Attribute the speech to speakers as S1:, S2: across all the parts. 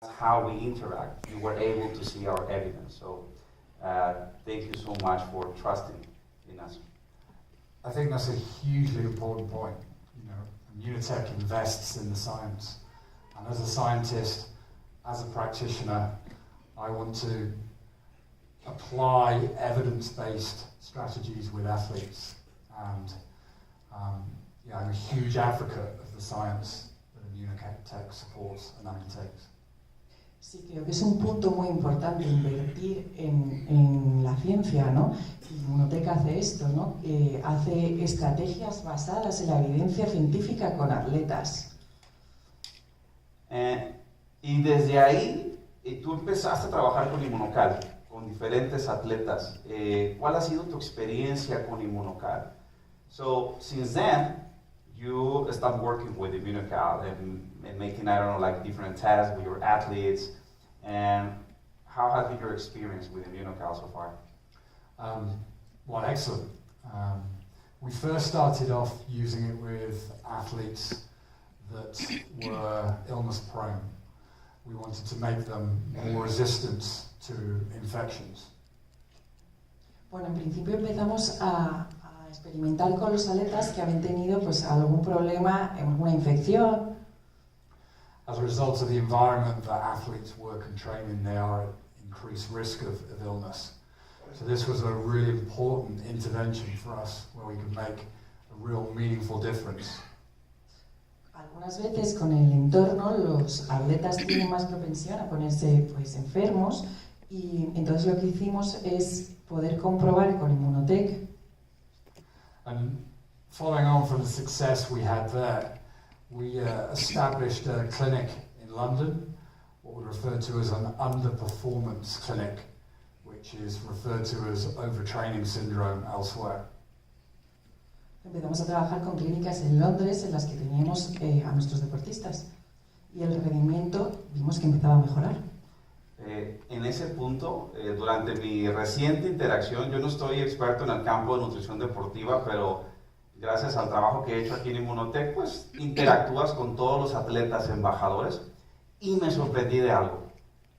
S1: how we interact, you were able to see our evidence. So thank you so much for trusting in us.
S2: I think that's a hugely important point. You know, Immunotec invests in the science. And as a scientist, as a practitioner, I want to apply evidence-based strategies with athletes. And I'm a huge advocate of the science that Immunotec supports and undertakes.
S3: Sí, creo que es un punto muy importante invertir en la ciencia, ¿no? Y Immunotec hace esto, ¿no? Hace estrategias basadas en la evidencia científica con atletas.
S1: Y desde ahí, tú empezaste a trabajar con Immunocal, con diferentes atletas. ¿Cuál ha sido tu experiencia con Immunocal? So, since then, you started working with Immunocal and making, I don't know, like different tests with your athletes. And how has been your experience with Immunocal so far?
S2: Well, excellent. We first started off using it with athletes that were illness prone. We wanted to make them more resistant to infections.
S3: Bueno, en principio empezamos a experimentar con los atletas que habían tenido pues algún problema, alguna infección.
S2: As a result of the environment that athletes work and train in, they are at increased risk of illness. So this was a really important intervention for us where we could make a real meaningful difference.
S3: Algunas veces con el entorno los atletas tienen más propensión a ponerse pues enfermos y entonces lo que hicimos es poder comprobar con Immunotec.
S2: And following on from the success we had there, we established a clinic in London, what we refer to as an underperformance clinic, which is referred to as overtraining syndrome elsewhere.
S3: Empezamos a trabajar con clínicas en Londres en las que teníamos a nuestros deportistas y el rendimiento vimos que empezaba a mejorar.
S1: En ese punto, durante mi reciente interacción, yo no estoy experto en el campo de nutrición deportiva, pero gracias al trabajo que he hecho aquí en Immunotec, pues interactúas con todos los atletas embajadores y me sorprendí de algo.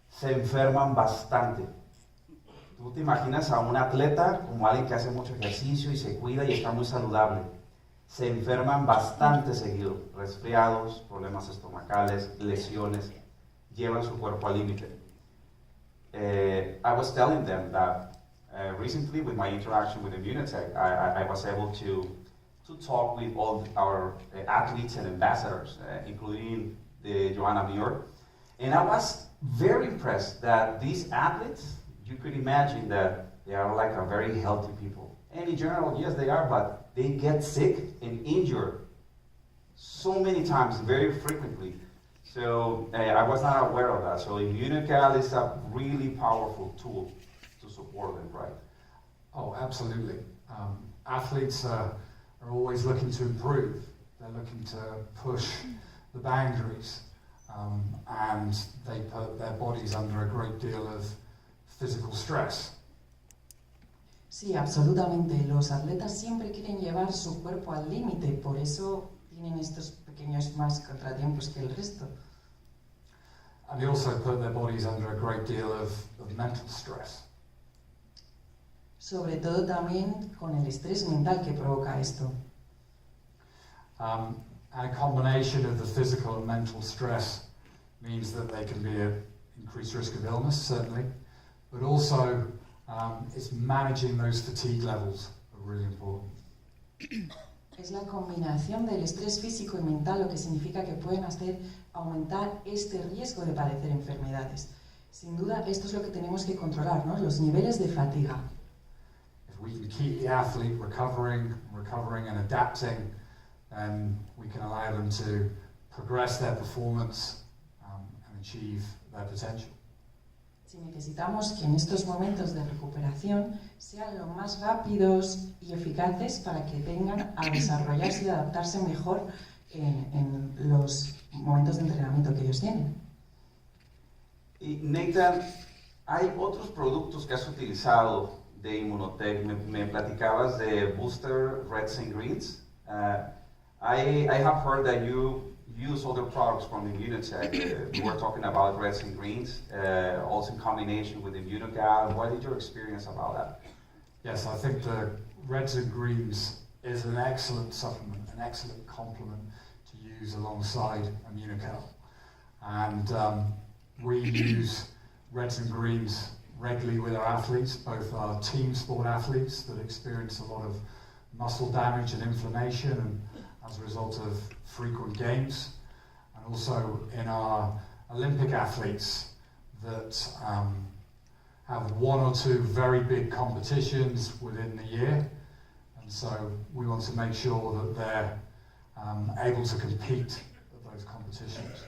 S1: Se enferman bastante. Tú te imaginas a un atleta como alguien que hace mucho ejercicio y se cuida y está muy saludable. Se enferman bastante seguido. Resfriados, problemas estomacales, lesiones. Llevan su cuerpo al límite. I was telling them that recently with my interaction with Immunotec, I was able to talk with all our athletes and ambassadors, including the Joanna Muir. And I was very impressed that these athletes, you could imagine that they are like a very healthy people. And in general, yes, they are, but they get sick and injured so many times, very frequently. So I was not aware of that. So Immunocal is a really powerful tool to support them, right?
S2: Oh, absolutely. Athletes are always looking to improve. They're looking to push the boundaries, and they put their bodies under a great deal of physical stress.
S3: Sí, absolutamente. Los atletas siempre quieren llevar su cuerpo al límite, por eso tienen estos pequeños más contratiempos que el resto.
S2: And they also put their bodies under a great deal of mental stress.
S3: Sobre todo también con el estrés mental que provoca esto.
S2: And a combination of the physical and mental stress means that they can be at increased risk of illness, certainly, but also it's managing those fatigue levels are really important.
S3: Es la combinación del estrés físico y mental lo que significa que pueden hacer aumentar este riesgo de padecer enfermedades. Sin duda, esto es lo que tenemos que controlar, ¿no? Los niveles de fatiga.
S2: If we can keep the athlete recovering and adapting, then we can allow them to progress their performance and achieve their potential.
S3: Si necesitamos que en estos momentos de recuperación sean lo más rápidos y eficaces para que vengan a desarrollarse y adaptarse mejor en los momentos de entrenamiento que ellos tienen.
S1: Y Nathan, hay otros productos que has utilizado de Immunotec. Me platicabas de Booster Reds and Greens. I have heard that you use other products from Immunotec. We were talking about reds and greens, also in combination with Immunocal. What is your experience about that?
S2: Yes, I think the reds and greens is an excellent supplement, an excellent complement to use alongside Immunocal. And we use reds and greens regularly with our athletes, both our team sport athletes that experience a lot of muscle damage and inflammation and as a result of frequent games, and also in our Olympic athletes that have one or two very big competitions within the year, and so we want to make sure that they're able to compete at those competitions.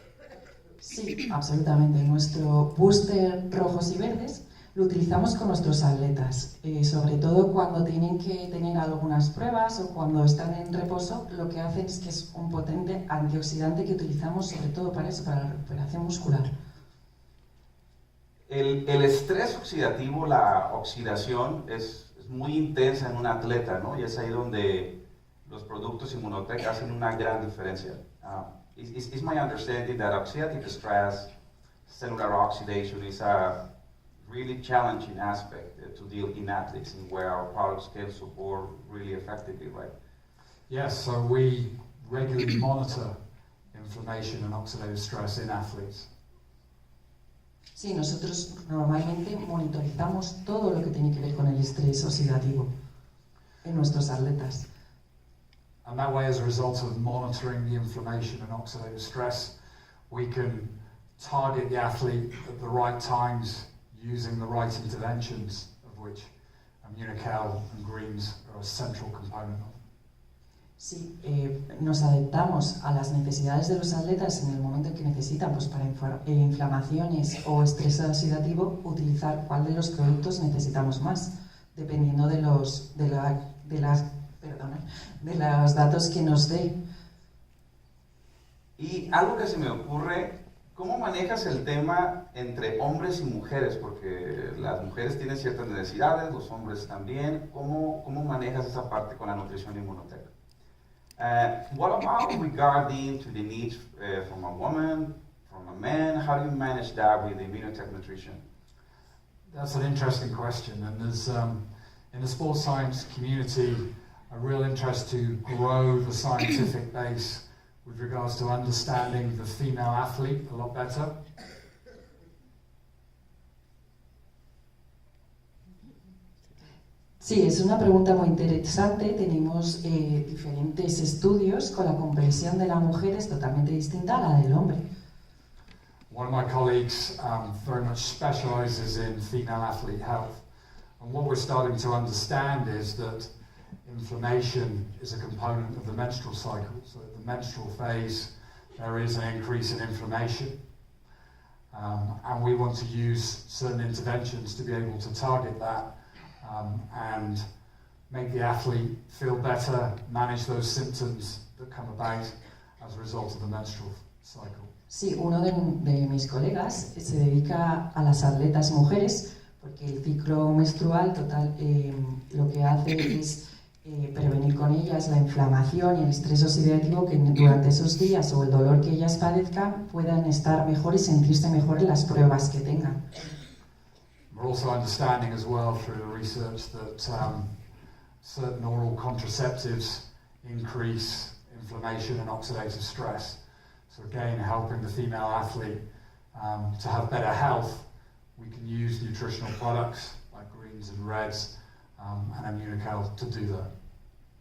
S3: Sí, absolutamente. Nuestro booster rojos y verdes lo utilizamos con nuestros atletas, sobre todo cuando tienen que tener algunas pruebas o cuando están en reposo. Lo que hacen es que es un potente antioxidante que utilizamos sobre todo para eso, para la recuperación muscular.
S1: El estrés oxidativo, la oxidación, es muy intensa en un atleta, ¿no? Y es ahí donde los productos Immunotec hacen una gran diferencia. It's my understanding that oxidative stress, cellular oxidation, is a really challenging aspect to deal in athletes and where our products can support really effectively, right?
S2: Yes, so we regularly monitor inflammation and oxidative stress in athletes.
S3: Sí, nosotros normalmente monitorizamos todo lo que tiene que ver con el estrés oxidativo en nuestros atletas.
S2: And that way, as a result of monitoring the inflammation and oxidative stress, we can target the athlete at the right times using the right interventions, of which Immunocal and greens are a central component of.
S3: Sí, nos adaptamos a las necesidades de los atletas en el momento en que necesitan, pues para inflamaciones o estrés oxidativo, utilizar cuál de los productos necesitamos más, dependiendo de los datos que nos dé.
S1: Y algo que se me ocurre, ¿cómo manejas el tema entre hombres y mujeres? Porque las mujeres tienen ciertas necesidades, los hombres también. ¿Cómo manejas esa parte con la nutrición Immunotec? What about regarding to the needs from a woman, from a man? How do you manage that with the Immunotec nutrition?
S2: That's an interesting question, and there's in the sports science community a real interest to grow the scientific base with regards to understanding the female athlete a lot better.
S3: Sí, es una pregunta muy interesante. Tenemos diferentes estudios con la comprensión de la mujer es totalmente distinta a la del hombre.
S2: One of my colleagues very much specializes in female athlete health, and what we're starting to understand is that inflammation is a component of the menstrual cycle. So at the menstrual phase, there is an increase in inflammation, and we want to use certain interventions to be able to target that and make the athlete feel better, manage those symptoms that come about as a result of the menstrual cycle.
S3: Sí, uno de mis colegas se dedica a las atletas mujeres porque el ciclo menstrual total lo que hace es prevenir con ellas la inflamación y el estrés oxidativo, que durante esos días o el dolor que ellas padezcan puedan estar mejor y sentirse mejor en las pruebas que tengan.
S2: We're also understanding as well through the research that certain oral contraceptives increase inflammation and oxidative stress. So again, helping the female athlete to have better health, we can use nutritional products like greens and reds and Immunocal to do that.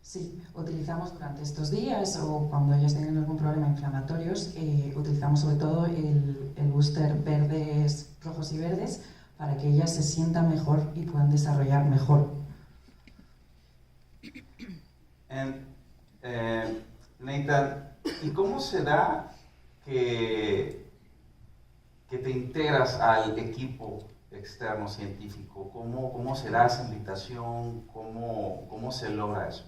S3: Sí, utilizamos durante estos días o cuando ellas tengan algún problema inflamatorios, utilizamos sobre todo el booster verdes, rojos y verdes para que ellas se sientan mejor y puedan desarrollar mejor.
S1: And, Nathan, ¿y cómo se da que te integras al equipo externo científico? ¿Cómo se da esa invitación? ¿Cómo se logra eso?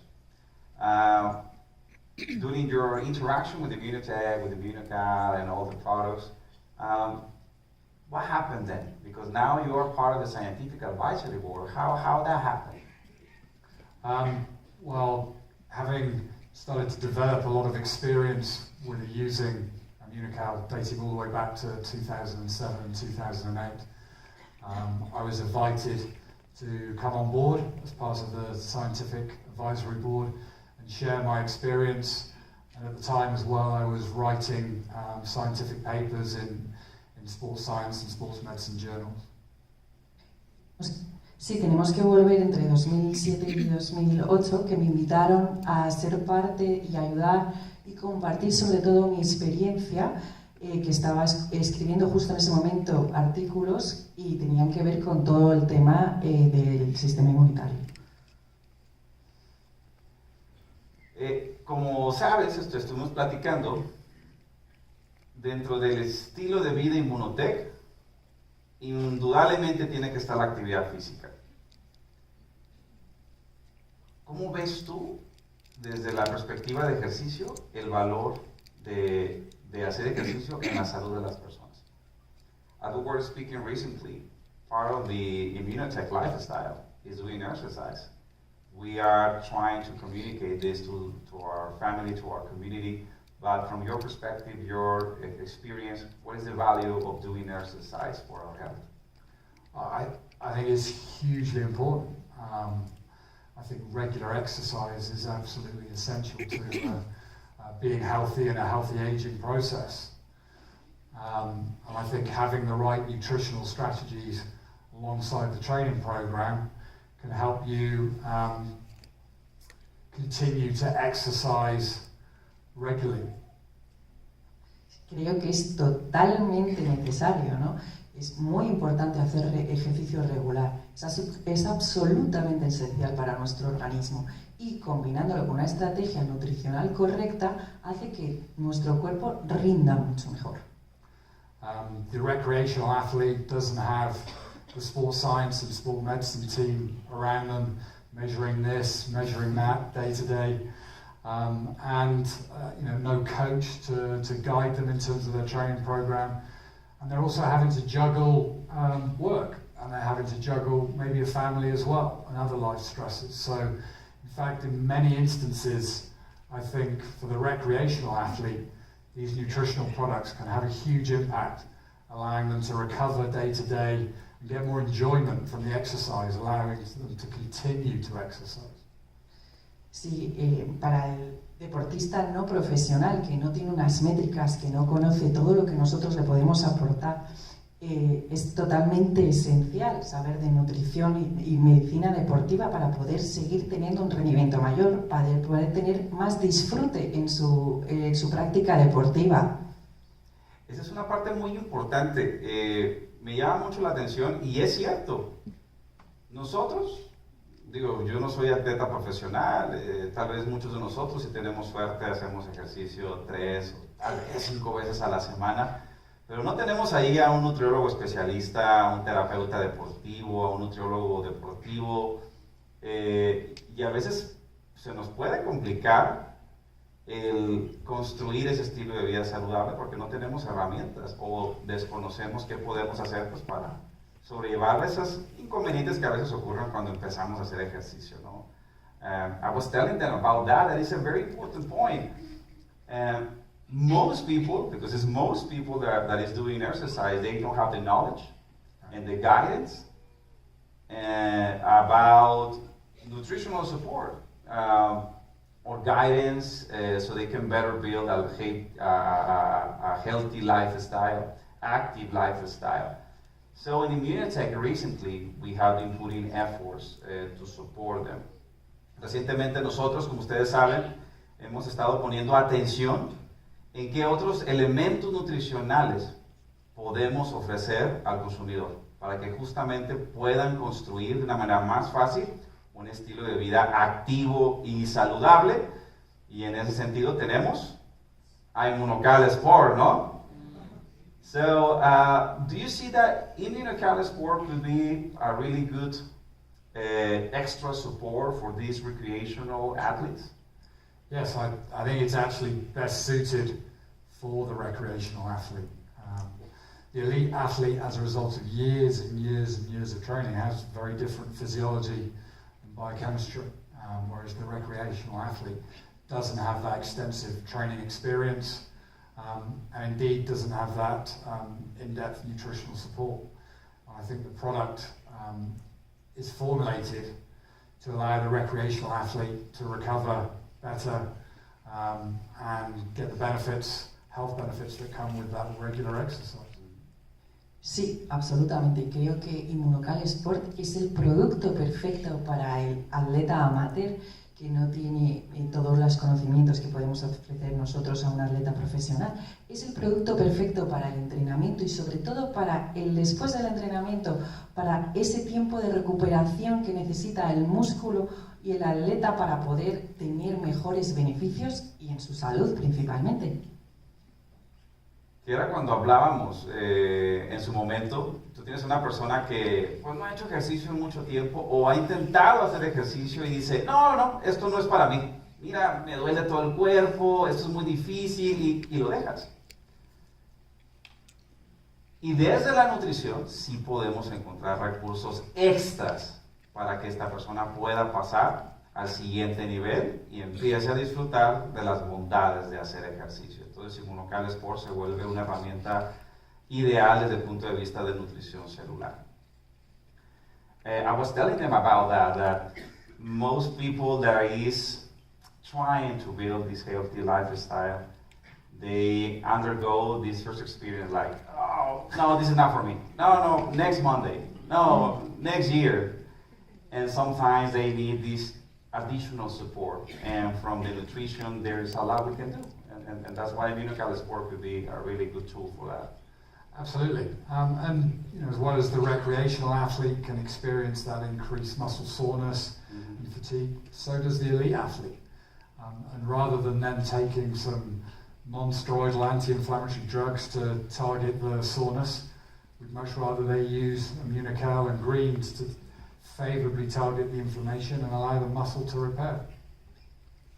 S1: During your interaction with Immunotec, with Immunocal and all the products, what happened then? Because now you are part of the scientific advisory board. How that happened?
S2: Well, having started to develop a lot of experience with using Immunocal dating all the way back to 2007 and 2008. I was invited to come on board as part of the scientific advisory board and share my experience. And at the time as well, I was writing scientific papers in sports science and sports medicine journals.
S3: Sí, tenemos que volver entre 2007 y 2008, que me invitaron a ser parte y ayudar y compartir sobre todo mi experiencia, que estaba escribiendo justo en ese momento artículos y tenían que ver con todo el tema del sistema inmunitario.
S1: Como sabes, estuvimos platicando, dentro del estilo de vida Immunotec, indudablemente tiene que estar la actividad física. ¿Cómo ves tú, desde la perspectiva de ejercicio, el valor de hacer ejercicio en la salud de las personas? As we were speaking recently, part of the Immunotec lifestyle is doing exercise. We are trying to communicate this to our family, to our community, but from your perspective, your experience, what is the value of doing exercise for our health?
S2: I think it's hugely important. I think regular exercise is absolutely essential to being healthy and a healthy aging process. And I think having the right nutritional strategies alongside the training program can help you continue to exercise regularly.
S3: Creo que es totalmente necesario, ¿no? Es muy importante hacer ejercicio regular. Es absolutamente esencial para nuestro organismo y combinándolo con una estrategia nutricional correcta hace que nuestro cuerpo rinda mucho mejor.
S2: The recreational athlete doesn't have the sports science and sport medicine team around them measuring this, measuring that day to day, and no coach to guide them in terms of their training program. And they're also having to juggle work, and they're having to juggle maybe a family as well and other life stresses. So, in fact, in many instances, I think for the recreational athlete, these nutritional products can have a huge impact, allowing them to recover day to day and get more enjoyment from the exercise, allowing them to continue to exercise.
S3: Sí, para el deportista no profesional, que no tiene unas métricas, que no conoce todo lo que nosotros le podemos aportar, es totalmente esencial saber de nutrición y medicina deportiva para poder seguir teniendo un rendimiento mayor, para poder tener más disfrute en su práctica deportiva.
S1: Esa es una parte muy importante. Me llama mucho la atención y es cierto. Nosotros, yo no soy atleta profesional, tal vez muchos de nosotros, si tenemos suerte, hacemos ejercicio 3 o tal vez 5 veces a la semana, pero no tenemos ahí a un nutriólogo especialista, a un terapeuta deportivo, a un nutriólogo deportivo, y a veces se nos puede complicar el construir ese estilo de vida saludable porque no tenemos herramientas o desconocemos qué podemos hacer pues, para sobrellevar esos inconvenientes que a veces ocurren cuando empezamos a hacer ejercicio, ¿no? I was telling them about that is a very important point. Most people, because it's most people that is doing exercise, they don't have the knowledge and the guidance about nutritional support or guidance so they can better build a healthy lifestyle, active lifestyle. So in Immunotec recently, we have been putting efforts to support them. Recientemente nosotros, como ustedes saben, hemos estado poniendo atención en qué otros elementos nutricionales podemos ofrecer al consumidor para que justamente puedan construir de una manera más fácil un estilo de vida activo y saludable. Y en ese sentido tenemos a Immunocal Sport, ¿no? So, do you see that Immunocal Sport could be a really good extra support for these recreational athletes?
S2: Yes, I think it's actually best suited for the recreational athlete. The elite athlete, as a result of years and years and years of training, has very different physiology and biochemistry, whereas the recreational athlete doesn't have that extensive training experience, and indeed doesn't have that in-depth nutritional support. I think the product is formulated to allow the recreational athlete to recover better and get the benefits, health benefits that come with that regular exercise.
S3: Sí, absolutamente. Creo que Immunocal Sport es el producto perfecto para el atleta amateur que no tiene todos los conocimientos que podemos ofrecer nosotros a un atleta profesional. Es el producto perfecto para el entrenamiento y sobre todo para el después del entrenamiento, para ese tiempo de recuperación que necesita el músculo y el atleta para poder tener mejores beneficios y en su salud principalmente.
S1: Que era cuando hablábamos en su momento, tú tienes una persona que pues, no ha hecho ejercicio en mucho tiempo o ha intentado hacer ejercicio y dice, no, esto no es para mí. Mira, me duele todo el cuerpo, esto es muy difícil y lo dejas. Y desde la nutrición sí podemos encontrar recursos extras para que esta persona pueda pasar al siguiente nivel y empiece a disfrutar de las bondades de hacer ejercicio. Entonces, Immunocal Sport se vuelve una herramienta ideal desde el punto de vista de nutrición celular. I was telling them about that most people that is trying to build this healthy lifestyle, they undergo this first experience like, oh, no, this is not for me. No, next Monday. No, next year. And sometimes they need this additional support. And from the nutrition, there is a lot we can do. And that's why Immunocal Sport could be a really good tool for that.
S2: Absolutely. And you know, as well as the recreational athlete can experience that increased muscle soreness and fatigue, so does the elite athlete. And rather than them taking some non-steroidal anti-inflammatory drugs to target the soreness, we'd much rather they use Immunocal and greens to favorably target the inflammation and allow the muscle to repair.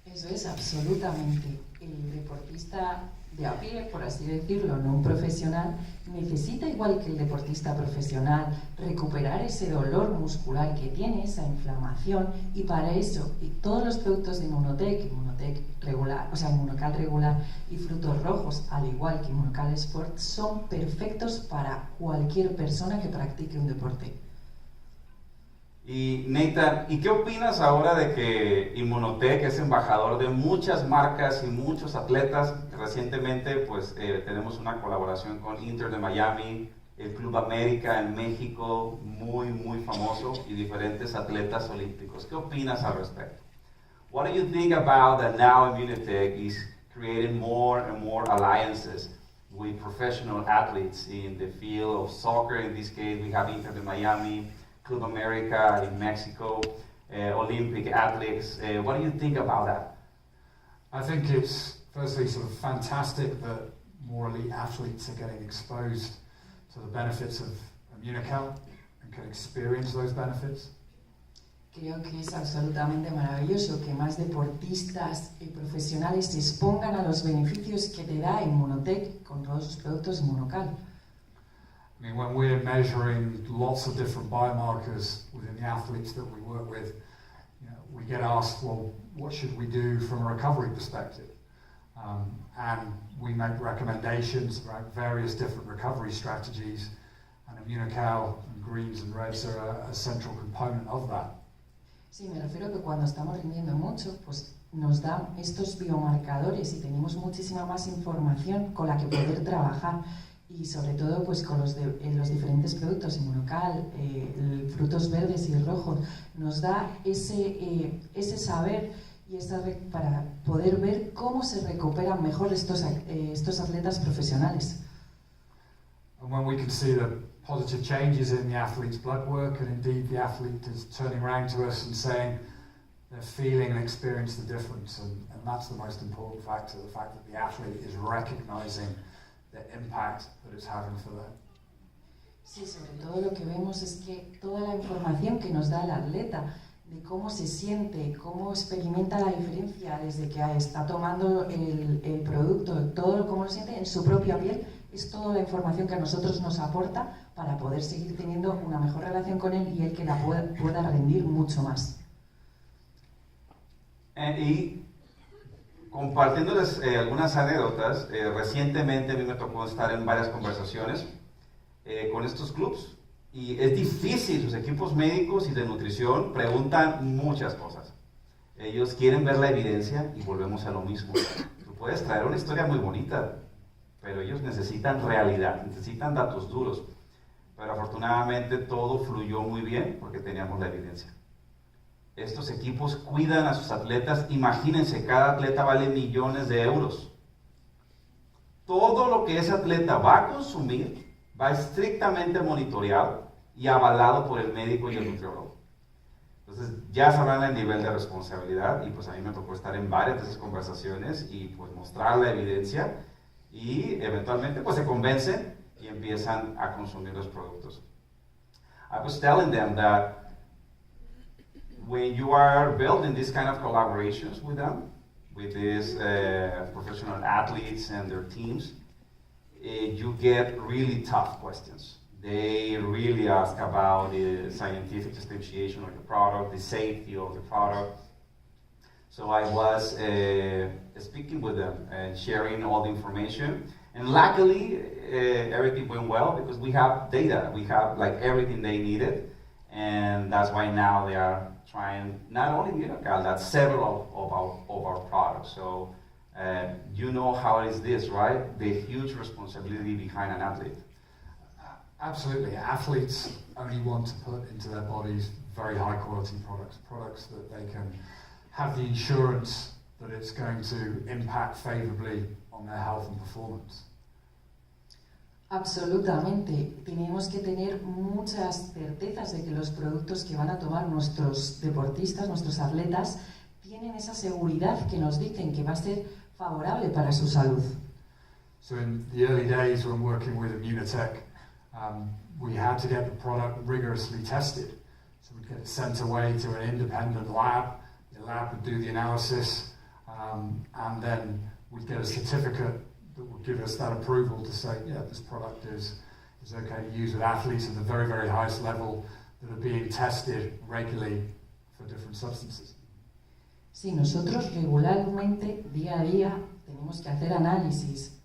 S3: Eso es absolutamente. El deportista de a pie, por así decirlo, no un profesional, necesita, igual que el deportista profesional, recuperar ese dolor muscular que tiene, esa inflamación, y para eso, y todos los productos de Immunotec regular, o sea, Immunocal regular y frutos rojos, al igual que Immunocal Sport, son perfectos para cualquier persona que practique un deporte.
S1: Y Nathan, ¿y qué opinas ahora de que Immunotec es embajador de muchas marcas y muchos atletas? Recientemente pues tenemos una colaboración con Inter de Miami, el Club América en México, muy famoso, y diferentes atletas olímpicos. ¿Qué opinas al respecto? What do you think about that now Immunotec is creating more and more alliances with professional athletes in the field of soccer? In this case, we have Inter de Miami, Club America in Mexico, Olympic athletes. What do you think about that?
S2: I think it's firstly sort of fantastic that more elite athletes are getting exposed to the benefits of Immunocal and can experience those benefits.
S3: Creo que es absolutamente maravilloso que más deportistas y profesionales se expongan a los beneficios que te da Immunotec con todos sus productos Immunocal.
S2: I mean, when we're measuring lots of different biomarkers within the athletes that we work with, you know, we get asked, well, what should we do from a recovery perspective? And we make recommendations about various different recovery strategies, and Immunocal and greens and reds are a central component of that.
S3: Sí, me refiero a que cuando estamos rindiendo mucho, pues nos dan estos biomarcadores y tenemos muchísima más información con la que poder trabajar. Y sobre todo pues con los diferentes productos Immunocal, frutos verdes y rojos, nos da ese saber y para poder ver cómo se recuperan mejor estos atletas profesionales.
S2: And when we can see the positive changes in the athlete's blood work, and indeed the athlete is turning around to us and saying they're feeling and experiencing the difference, and that's the most important factor, the fact that the athlete is recognizing the impact that it's having for them.
S3: Sí, sobre todo lo que vemos es que toda la información que nos da el atleta de cómo se siente, cómo experimenta la diferencia desde que está tomando el producto, todo cómo lo siente en su propia piel, es toda la información que a nosotros nos aporta para poder seguir teniendo una mejor relación con él y él que la pueda rendir mucho más.
S1: Y compartiéndoles algunas anécdotas, recientemente a mí me tocó estar en varias conversaciones con estos clubs y es difícil, sus equipos médicos y de nutrición preguntan muchas cosas. Ellos quieren ver la evidencia y volvemos a lo mismo. Tú puedes traer una historia muy bonita, pero ellos necesitan realidad, necesitan datos duros. Pero afortunadamente todo fluyó muy bien porque teníamos la evidencia. Estos equipos cuidan a sus atletas. Imagínense, cada atleta vale millones de euros. Todo lo que ese atleta va a consumir va estrictamente monitoreado y avalado por el médico y el nutriólogo. Entonces ya sabrán el nivel de responsabilidad y pues a mí me tocó estar en varias de esas conversaciones y pues mostrar la evidencia y eventualmente pues se convencen y empiezan a consumir los productos. I was telling them that when you are building these kind of collaborations with them, with these professional athletes and their teams, you get really tough questions. They really ask about the scientific substantiation of the product, the safety of the product. So I was speaking with them and sharing all the information. And luckily, everything went well because we have data. We have like everything they needed. And that's why now they are trying not only Immunocal, that's several of our products. So you know how it is this, right? The huge responsibility behind an athlete.
S2: Absolutely. Athletes only want to put into their bodies very high quality products that they can have the insurance that it's going to impact favorably on their health and performance.
S3: Absolutamente. Tenemos que tener muchas certezas de que los productos que van a tomar nuestros deportistas, nuestros atletas, tienen esa seguridad que nos dicen que va a ser favorable para su salud.
S2: So in the early days when working with Immunotec, we had to get the product rigorously tested. So we'd get it sent away to an independent lab. The lab would do the analysis, and then we'd get a certificate that would give us that approval to say, yeah, this product is okay to use with athletes at the very, very highest level that are being tested regularly for different substances.
S3: Sí, nosotros regularmente, día a día, tenemos que hacer análisis,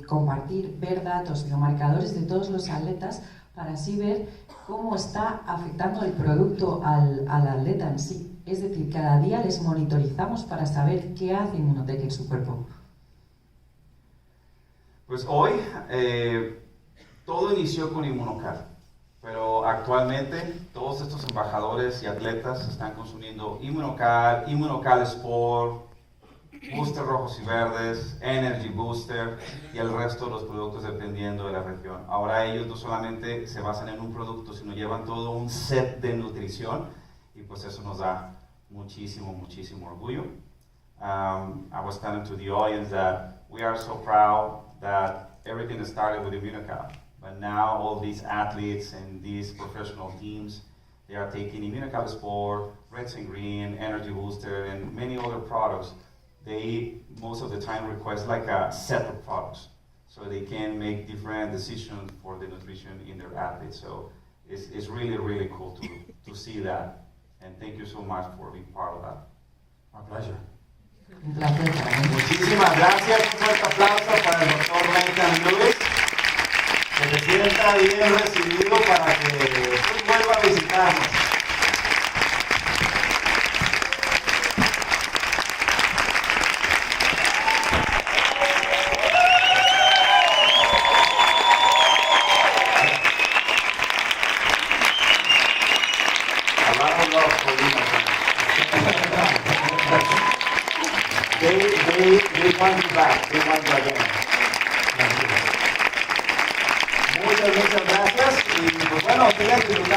S3: compartir, ver datos, biomarcadores de todos los atletas para así ver cómo está afectando el producto al atleta en sí. Es decir, cada día les monitorizamos para saber qué hace Immunotec en su cuerpo.
S1: Pues hoy todo inició con Immunocal, pero actualmente todos estos embajadores y atletas están consumiendo Immunocal, Immunocal Sport, Booster rojos y verdes, Energy Booster y el resto de los productos dependiendo de la región. Ahora ellos no solamente se basan en un producto, sino llevan todo un set de nutrición y pues eso nos da muchísimo, muchísimo orgullo. I was telling to the audience that we are so proud that everything started with Immunocal, but now all these athletes and these professional teams, they are taking Immunocal Sport, Reds and Green, Energy Booster, and many other products. They most of the time request like a set of products so they can make different decisions for the nutrition in their athletes. So it's really, really cool to see that. And thank you so much for being part of that.
S2: My pleasure.
S3: Un placer para mí.
S1: Muchísimas gracias. Un fuerte aplauso para el doctor Lewis. Que se sienta bien recibido para que vuelva a visitarnos. They want you back. They want you again. Muchas gracias. Y pues bueno, sigan disfrutando.